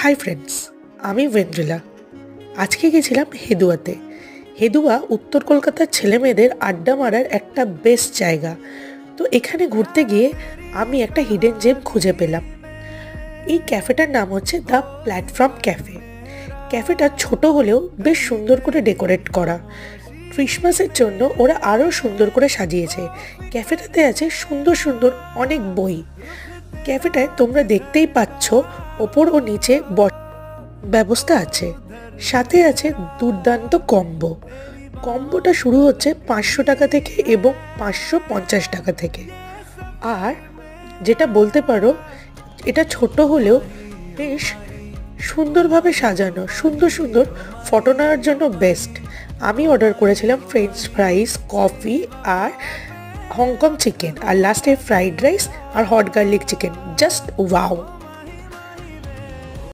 Hi friends, আমি ওয়েন্দ্রিলা। আজকে গেছিলাম হেদুয়াতে। হেদুয়া উত্তর কলকাতার ছেলেমেয়েদের আড্ডা মারার একটা বেস্ট জায়গা। তো এখানে ঘুরতে গিয়ে আমি একটা হিডেন জেম খুঁজে পেলাম। এই ক্যাফেটার নাম হচ্ছে দ্য প্ল্যাটফর্ম ক্যাফে। ক্যাফেটা ছোট হলেও বেশ সুন্দর করে ডেকোরেট করা। ক্রিসমাসের জন্য ওরা আরও সুন্দর করে সাজিয়েছে। ক্যাফেটাতে আছে সুন্দর সুন্দর অনেক বই। ক্যাফেটায় তোমরা দেখতেই পাচ্ছ ওপর ও নিচে ব্যবস্থা আছে। সাথে আছে দুর্দান্ত কম্বোটা শুরু হচ্ছে 500 টাকা থেকে এবং 550 টাকা থেকে। আর যেটা বলতে পারো, এটা ছোট হলেও বেশ সুন্দরভাবে সাজানো, সুন্দর সুন্দর ফটো নেওয়ার জন্য বেস্ট। আমি অর্ডার করেছিলাম ফ্রেঞ্চ ফ্রাইস, কফি আর হংকং চিকেন, আর লাস্টে ফ্রাইড রাইস আর hot garlic chicken. Just wow.